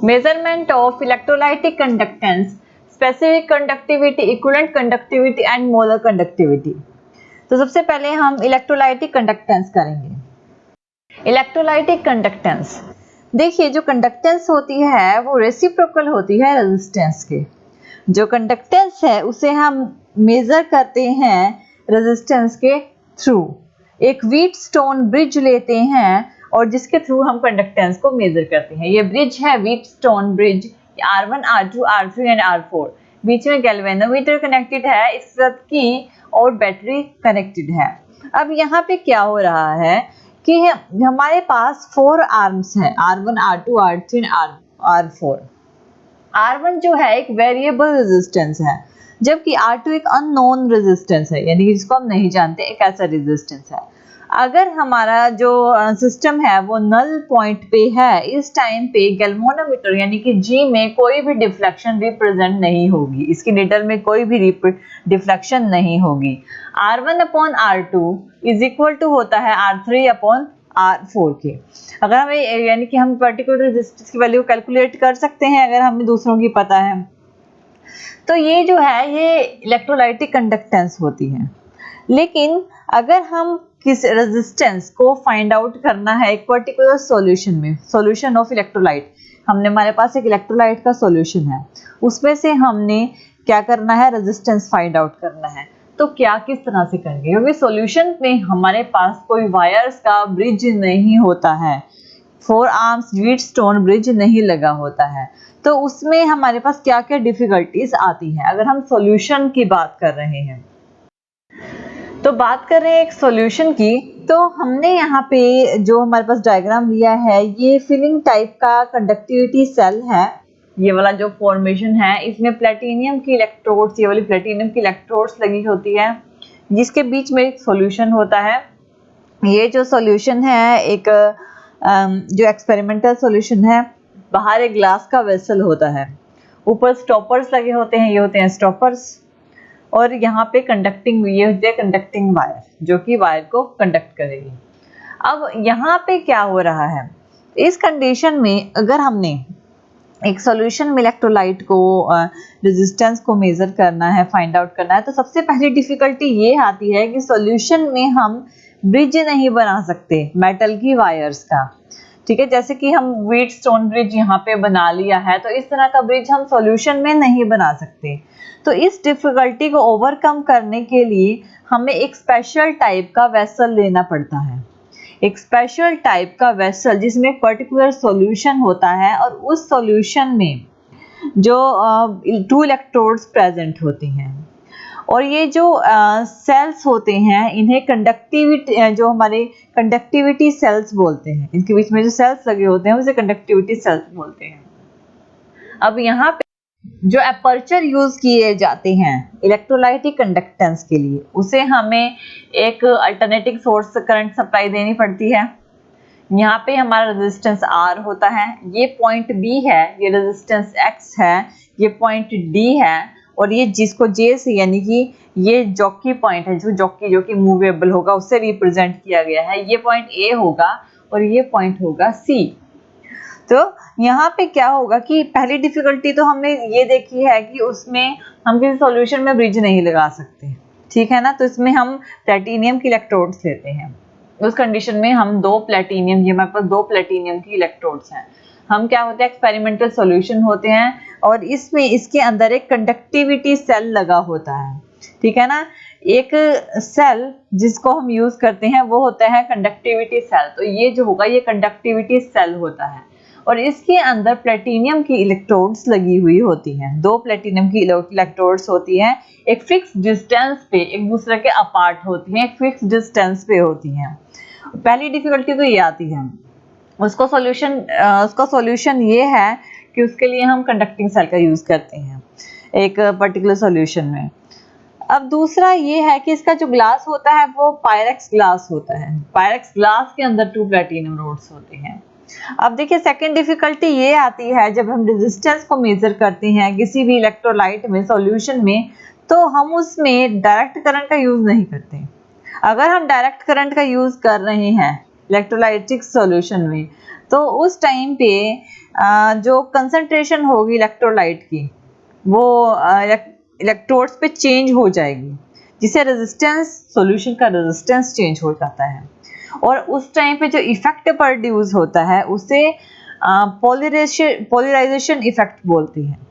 Measurement of electrolytic conductance, specific conductivity, equivalent conductivity and molar conductivity. तो सबसे पहले हम इलेक्ट्रोलाइटिक कंडक्टेंस करेंगे। इलेक्ट्रोलाइटिक कंडक्टेंस, देखिए जो कंडक्टेंस होती है वो रेसिप्रोकल होती है रेजिस्टेंस के। जो कंडक्टेंस है उसे हम मेजर करते हैं रेजिस्टेंस के थ्रू। एक व्हीटस्टोन ब्रिज लेते हैं और जिसके थ्रू हम कंडक्टेंस को मेजर करते हैं। ये ब्रिज है Wheatstone bridge, R1, R2, R3 and R4। बीच में गैल्वेनोमीटर कनेक्टेड है, इसके साथ की और बैटरी कनेक्टेड है। अब यहाँ पे क्या हो रहा है कि हमारे पास 4 आर्म्स हैं, R1, R2, R3 and R4। R1 जो है एक वेरिएबल रेजिस्टेंस है, जबकि R2 एक अननोन रेजिस्टेंस है, यानी कि जिसको हम नहीं जानते, एक ऐसा रेजिस्टेंस है। अगर हमारा जो सिस्टम है वो नल पॉइंट पे है, इस टाइम पे गैल्वेनोमीटर यानी कि G में कोई भी डिफ्लेक्शन रिप्रेजेंट नहीं होगी, इसकी नीडल में कोई भी डिफ्लेक्शन नहीं होगी। R1 upon R2 is equal to होता है R3 अपॉन R4 के। अगर हमें यानी कि हम पर्टिकुलर रेजिस्टेंस की वैल्यू कैलकुलेट कर सकते हैं अगर हमें दूसरों की पता है। तो ये जो है ये इलेक्ट्रोलाइटिक कंडक्टेंस होती है। लेकिन अगर हम किस रेजिस्टेंस को फाइंड आउट करना है एक पर्टिकुलर सॉल्यूशन में, सॉल्यूशन ऑफ इलेक्ट्रोलाइट, हमने हमारे पास एक इलेक्ट्रोलाइट का सॉल्यूशन है, उसमें से हमने क्या करना है, रेजिस्टेंस फाइंड आउट करना है। तो क्या किस तरह से करेंगे, क्योंकि सॉल्यूशन में हमारे पास कोई वायर्स का ब्रिज नहीं होता है, 4 आर्म्स व्हीटस्टोन ब्रिज नहीं लगा होता है। तो उसमें हमारे पास क्या क्या डिफिकल्टीज आती हैं अगर हम सॉल्यूशन की बात कर रहे हैं। तो बात कर रहे हैं एक सॉल्यूशन की, तो हमने यहाँ पे जो हमारे पास डायग्राम लिया है ये फिलिंग टाइप का कंडक्टिविटी सेल है। ये वाला जो फॉर्मेशन है इसमें प्लेटिनियम की इलेक्ट्रोड्स, ये वाली प्लेटिनियम की इलेक्ट्रोड्स लगी होती है, जिसके बीच में एक सॉल्यूशन होता है। ये जो सॉल्यूशन है एक जो एक्सपेरिमेंटल सॉल्यूशन है, बाहर एक ग्लास का वेसल होता है, ऊपर स्टॉपर्स लगे होते हैं, ये होते हैं स्टॉपर्स, और यहाँ पे कंडक्टिंग, ये होती है कंडक्टिंग वायर जो कि वायर को कंडक्ट करेगी। अब यहाँ पे क्या हो रहा है, इस कंडीशन में अगर हमने एक सॉल्यूशन में इलेक्ट्रोलाइट को रेजिस्टेंस को मेजर करना है, फाइंड आउट करना है, तो सबसे पहली डिफिकल्टी ये आती है कि सॉल्यूशन में हम ब्रिज नहीं बना सकते मेटल की वायर्स का। ठीक है, जैसे कि हम व्हीटस्टोन ब्रिज यहाँ पे बना लिया है, तो इस तरह का ब्रिज हम सॉल्यूशन में नहीं बना सकते। तो इस डिफिकल्टी को ओवरकम करने के लिए हमें एक स्पेशल टाइप का वेसल लेना पड़ता है, एक स्पेशल टाइप का वेसल जिसमें एक पर्टिकुलर सॉल्यूशन होता है और उस सॉल्यूशन में जो 2 इलेक्ट्रोड्स प्रेजेंट होती हैं, और ये जो सेल्स होते हैं इन्हें कंडक्टिविटी, जो हमारे कंडक्टिविटी सेल्स बोलते हैं, इनके बीच में जो सेल्स लगे होते हैं उसे कंडक्टिविटी सेल्स बोलते हैं। अब यहाँ पे जो अपर्चर यूज किए जाते हैं इलेक्ट्रोलाइटिक कंडक्टेंस के लिए, उसे हमें एक अल्टरनेटिंग सोर्स करंट सप्लाई देनी पड़ती है। यहाँ पे हमारा रेजिस्टेंस R होता है, ये पॉइंट B है, ये रेजिस्टेंस X है, ये पॉइंट D है, और ये जिसको J से यानी कि ये जॉकी पॉइंट है, जो जॉकी जो कि मूवेबल होगा उससे रिप्रेजेंट किया गया है, ये पॉइंट A होगा और ये पॉइंट होगा C। तो यहाँ पे क्या होगा कि पहली डिफिकल्टी तो हमने ये देखी है कि उसमें हम किसी सॉल्यूशन में ब्रिज नहीं लगा सकते, ठीक है ना। तो इसमें हम प्लेटिनियम की इलेक्ट्रोड्स लेते हैं, उस कंडीशन में हम 2 प्लेटिनियम, ये हमारे पास 2 प्लेटिनियम की इलेक्ट्रोड्स हैं, हम क्या होते हैं एक्सपेरिमेंटल सॉल्यूशन होते हैं, और इसमें इसके अंदर एक कंडक्टिविटी सेल लगा होता है, ठीक है ना। एक सेल जिसको हम यूज करते हैं वो होता है कंडक्टिविटी सेल। तो ये जो होगा ये कंडक्टिविटी सेल होता है, और इसके अंदर प्लेटिनियम की इलेक्ट्रोड्स लगी हुई होती हैं, 2 प्लेटिनियम की इलेक्ट्रोड्स होती हैं, एक फिक्स डिस्टेंस पे एक दूसरे के अपार्ट होती हैं, एक फिक्स डिस्टेंस पे होती हैं। पहली डिफिकल्टी तो ये आती है, उसका सॉल्यूशन ये है कि उसके लिए हम कंडक्टिंग सेल का यूज करते हैं एक पर्टिकुलर सॉल्यूशन में। अब दूसरा ये है कि इसका जो ग्लास होता है वो पायरेक्स ग्लास होता है, पायरेक्स ग्लास के अंदर 2 प्लेटिनियम रोड्स होते हैं। अब देखिए सेकंड डिफिकल्टी ये आती है जब हम रेजिस्टेंस को मेजर करते हैं किसी भी इलेक्ट्रोलाइट में, सॉल्यूशन में, तो हम उसमें डायरेक्ट करंट का यूज नहीं करते। अगर हम डायरेक्ट करंट का यूज कर रहे हैं इलेक्ट्रोलाइटिक सॉल्यूशन में, तो उस टाइम पे जो कंसंट्रेशन होगी इलेक्ट्रोलाइट की वो इलेक्ट्रोड्स पे चेंज हो जाएगी, जिससे रेजिस्टेंस, सॉल्यूशन का रेजिस्टेंस चेंज हो जाता है और उस टाइम पे जो इफेक्ट प्रोड्यूस होता है उसे पोलराइजेशन इफेक्ट बोलते हैं।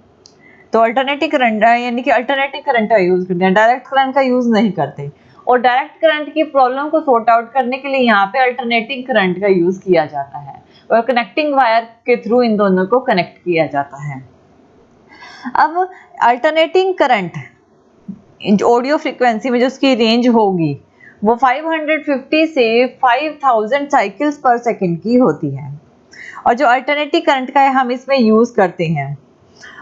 तो अल्टरनेटिव करंट यानी कि अल्टरनेटिव करंट का यूज करते हैं, डायरेक्ट करंट का यूज नहीं करते। और डायरेक्ट करंट की प्रॉब्लम को सॉर्ट आउट करने के लिए यहाँ पे अल्टरनेटिंग करंट का यूज किया जाता है और कनेक्टिंग वायर के थ्रू इन दोनों को कनेक्ट किया जाता है। अब अल्टरनेटिंग करंट ऑडियो फ्रीक्वेंसी में जो उसकी रेंज होगी वो 550 से 5000 साइकिल्स पर सेकंड की होती है और जो अल्टरनेटिव करंट का हम इसमें यूज करते हैं।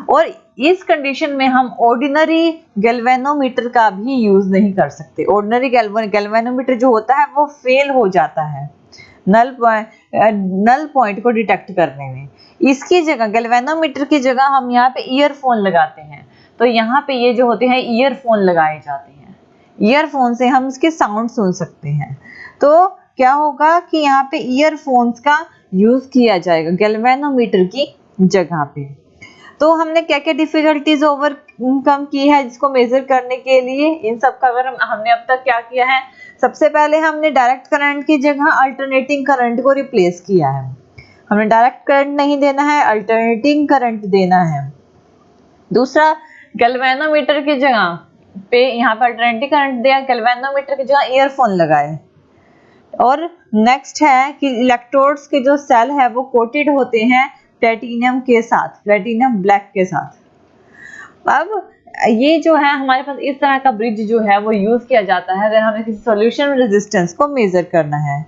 और इस कंडीशन में हम ऑर्डिनरी गैल्वेनोमीटर का भी यूज नहीं कर सकते। ऑर्डिनरी गैल्वेनोमीटर जो होता है वो फेल हो जाता है नल पॉइंट को डिटेक्ट करने में। इसकी जगह गैल्वेनोमीटर की जगह हम यहाँ पे ईयरफोन लगाते हैं। तो यहाँ पे ये जो होते हैं ईयरफोन लगाए जाते हैं, ईयरफोन से हम इसके साउंड सुन सकते हैं। तो क्या होगा कि यहाँ पे ईयरफोन्स का यूज किया जाएगा गैल्वेनोमीटर की जगह पे। तो हमने क्या क्या डिफिकल्टीज ओवरकम की है जिसको मेजर करने के लिए, इन सब का अगर हमने अब तक क्या किया है, सबसे पहले हमने डायरेक्ट करंट की जगह अल्टरनेटिंग करंट को रिप्लेस किया है। हमने डायरेक्ट करंट नहीं देना है, अल्टरनेटिंग करंट देना है। दूसरा, गैल्वेनोमीटर की जगह पे यहाँ पर अल्टरनेटिंग करंट दिया, गैल्वेनोमीटर की जगह ईयरफोन लगाए। और नेक्स्ट है कि इलेक्ट्रोड्स के जो सेल है वो कोटेड होते हैं प्लेटिनम के साथ, प्लेटिनम ब्लैक के साथ। अब ये जो है हमारे पास इस तरह का ब्रिज जो है वो यूज किया जाता है अगर हमें किसी सॉल्यूशन रेजिस्टेंस को मेजर करना है।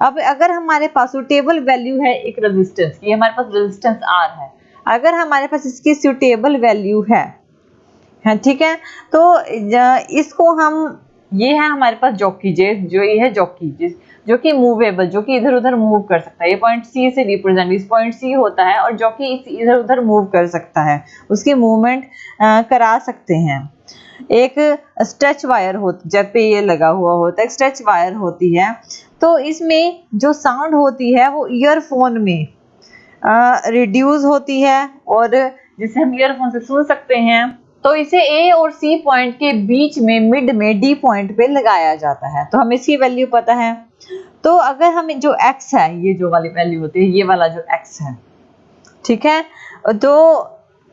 अब अगर हमारे पास सूटेबल वैल्यू है एक रेजिस्टेंस की, हमारे पास रेजिस्टेंस R है, अगर हमारे पास इसकी सूटेबल वैल्यू है ठीक है, तो इसको हम, ये है हमारे पास जॉकी, जो ये है जॉकी जो कि मूवेबल, जो कि इधर उधर मूव कर सकता है। ये पॉइंट C से रिप्रेजेंट, इस पॉइंट C होता है और जॉकी इधर उधर मूव कर सकता है, उसकी मूवमेंट करा सकते हैं। एक स्ट्रेच वायर होती, जब पे ये लगा हुआ होता है, एक स्ट्रेच वायर होती है। तो इसमें जो साउंड होती है वो ईयरफोन में रिड्यूस होती है और जिसे हम ईयरफोन से सुन सकते हैं। तो इसे A और C पॉइंट के बीच में मिड में D पॉइंट पे लगाया जाता है। तो हमें इसकी वैल्यू पता है। तो अगर हमें जो X है, ये जो वाली वैल्यू होती है, ये वाला जो X है, ठीक है, तो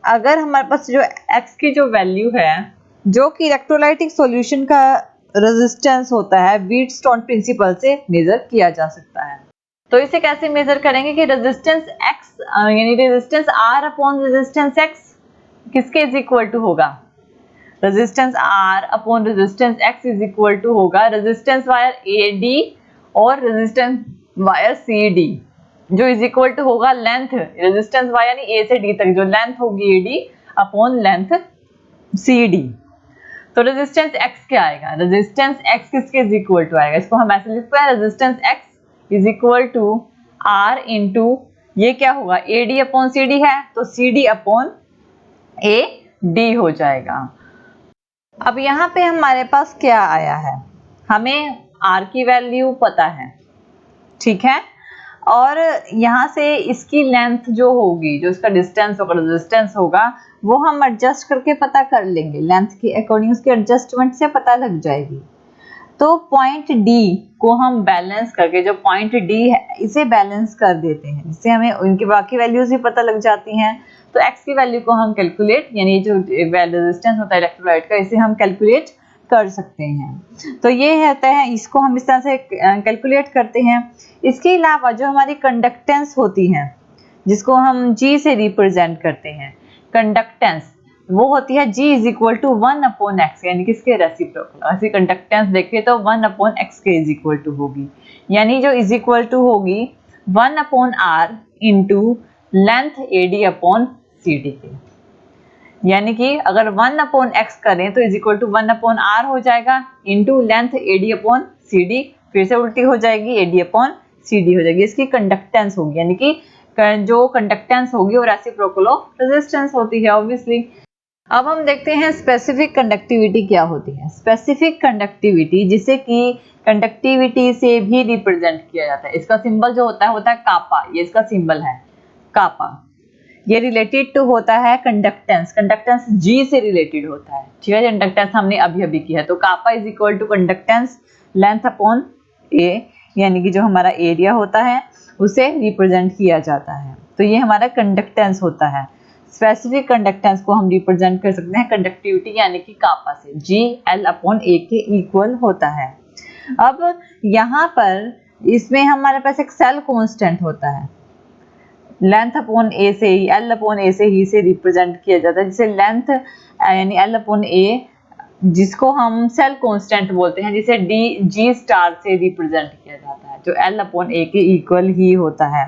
अगर हमारे पास जो X की जो वैल्यू है, जो कि इलेक्ट्रोलाइटिक सॉल्यूशन का रेजिस्टेंस होता है, व्हीटस्टोन प्रिंसिपल से मेजर किया जा सकता है। तो इसे कैसे मेजर करेंगे कि रेजिस्टेंस X यानी resistance R upon resistance X किसके इज इक्वल टू होगा, resistance R upon resistance X is equal to होगा रेजिस्टेंस वायर AD और रेजिस्टेंस वायर CD, जो इज इक्वल टू होगा लेंथ रेजिस्टेंस वायर यानी A से D तक जो लेंथ होगी AD अपॉन लेंथ CD। तो रेजिस्टेंस X क्या आएगा, रेजिस्टेंस X किसके इज इक्वल टू आएगा, इसको हम ऐसे लिखते हैं resistance X is equal to R into ये क्या होगा AD अपॉन CD है, तो CD अपॉन AD हो जाएगा। अब यहाँ पे हमारे पास क्या आया है, हमें R की वैल्यू पता है, ठीक है, और यहाँ से इसकी लेंथ जो होगी, जो इसका डिस्टेंस होगा, रेजिस्टेंस होगा, वो हम एडजस्ट करके पता कर लेंगे, लेंथ के अकॉर्डिंग उसके एडजस्टमेंट से पता लग जाएगी। तो पॉइंट D को हम बैलेंस करके, जो पॉइंट D है इसे बैलेंस कर देते हैं, जिससे हमें उनकी बाकी वैल्यूज भी पता लग जाती हैं। तो X की वैल्यू को हम कैलकुलेट, यानी जो रेजिस्टेंस होता है इलेक्ट्रोलाइट का, इसे हम कैलकुलेट कर सकते हैं। तो ये होता है, इसको हम इस तरह से कैलकुलेट करते हैं। इसके अलावा जो हमारी कंडक्टेंस होती है, जिसको हम G से रिप्रेजेंट करते हैं, कंडक्टेंस वो होती है G is equal to 1 upon X, यानी किसके रेसिप्रोकल। ऐसी कंडक्टेंस देखें तो 1 अपॉन X के इज इक्वल टू होगी, यानी जो इज इक्वल टू होगी 1 upon R into length AD upon CD के, यानी कि अगर 1 अपॉन X करें तो is equal to 1 upon R हो जाएगा into length AD upon CD, फिर से उल्टी हो जाएगी, AD अपॉन CD हो जाएगी। इसकी कंडक्टेंस होगी, यानी कि जो कंडक्टेंस होगी वो रेसिप्रोकल ऑफ रेजिस्टेंस होती है ऑब्वियसली। अब हम देखते हैं स्पेसिफिक कंडक्टिविटी क्या होती है। स्पेसिफिक कंडक्टिविटी जिसे कि कंडक्टिविटी से भी रिप्रेजेंट किया जाता है, इसका सिंबल जो होता है कापा, ये इसका सिंबल है कापा। ये रिलेटेड टू होता है कंडक्टेंस, कंडक्टेंस जी से रिलेटेड होता है, ठीक है। कंडक्टेंस हमने अभी अभी किया है, तो kappa is equal to conductance length upon a, यानी कि जो हमारा एरिया होता है उसे रिप्रेजेंट किया जाता है। तो ये हमारा कंडक्टेंस होता है। स्पेसिफिक कंडक्टेंस को हम रिप्रेजेंट कर सकते हैं कंडक्टिविटी यानी कि कापा से, जी एल अपॉन ए के इक्वल होता है। अब यहाँ पर इसमें हमारे पास एक सेल कांस्टेंट होता है, लेंथ अपॉन ए से ही, एल अपॉन ए से ही से रिप्रेजेंट किया जाता है, जिसे लेंथ यानी एल अपॉन ए जिसको हम सेल कांस्टेंट बोलते हैं, जिसे डी जी स्टार से रिप्रेजेंट किया जाता है, जो एल अपॉन ए के इक्वल ही होता है।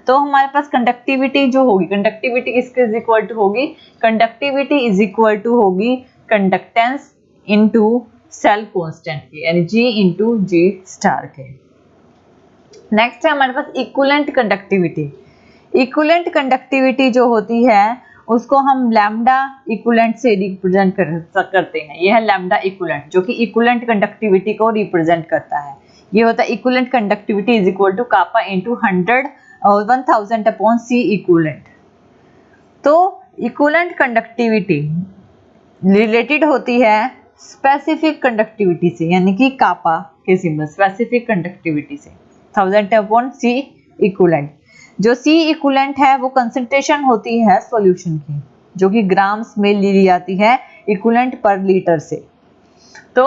तो हमारे पास कंडक्टिविटी जो होगी, कंडक्टिविटी किसके इज इक्वल टू होगी, कंडक्टिविटी इज इक्वल टू होगी कंडक्टेंस इनटू सेल कांस्टेंट के, यानी जी इनटू जी स्टार के। नेक्स्ट है हमारे पास इक्विवेलेंट कंडक्टिविटी। इक्विवेलेंट कंडक्टिविटी जो होती है उसको हम लैम्डा इक्विवेलेंट से रिप्रेजेंट करते हैं। यह है लैम्डा इक्विवेलेंट जो कि इक्विवेलेंट कंडक्टिविटी को रिप्रेजेंट करता है। ये होता है equivalent conductivity is equal to kappa into 1000 upon C equivalent. तो इक्विवेलेंट कंडक्टिविटी रिलेटेड होती है स्पेसिफिक कंडक्टिविटी से, यानी कि कापा के सिंबल स्पेसिफिक कंडक्टिविटी से, 1000 अपॉन सी इक्विवेलेंट। जो सी इक्विवेलेंट है वो कंसंट्रेशन होती है सॉल्यूशन की, जो कि ग्राम्स में ली जाती है इक्विवेलेंट पर लीटर से। तो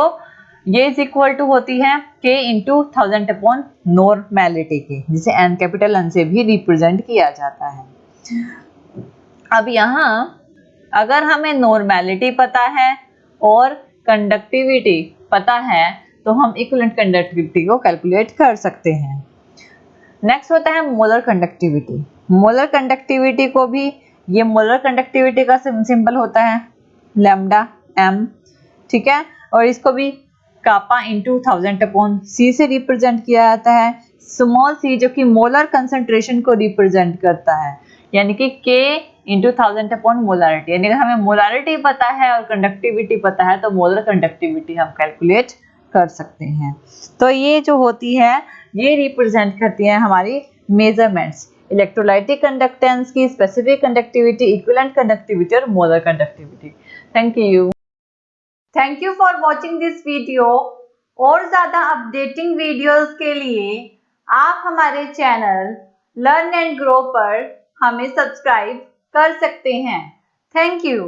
ये इज इक्वल टू होती है K इंटू 1000 अपॉन नॉर्मेलिटी के, जिसे N कैपिटल N से भी रिप्रेजेंट किया जाता है। अब यहाँ अगर हमें नॉर्मेलिटी पता है और कंडक्टिविटी पता है तो हम इक्विवेलेंट कंडक्टिविटी को कैलकुलेट कर सकते हैं। नेक्स्ट होता है मोलर कंडक्टिविटी। मोलर कंडक्टिविटी को भी, ये मोलर कंडक्टिविटी का सिंबल होता है लैम्डा m, ठीक है, और इसको भी कापा इंटू 1000 अपॉन सी से रिप्रेजेंट किया जाता है। स्मॉल सी जो कि मोलर कंसंट्रेशन को रिप्रेजेंट करता है, यानी कि K इंटू 1000 अपॉन मोलारिटी, यानी कि हमें मोलारिटी पता है और कंडक्टिविटी पता है तो मोलर कंडक्टिविटी हम कैलकुलेट कर सकते हैं। तो ये जो होती है ये रिप्रेजेंट करती है हमारी मेजरमेंट्स, इलेक्ट्रोलाइटिक कंडक्टेंस की, स्पेसिफिक कंडक्टिविटी, इक्विवेलेंट कंडक्टिविटी और molar conductivity. Thank you for watching this video. और ज्यादा अपडेटिंग वीडियोस के लिए आप हमारे चैनल लर्न एंड ग्रो पर हमें सब्सक्राइब कर सकते हैं। Thank you.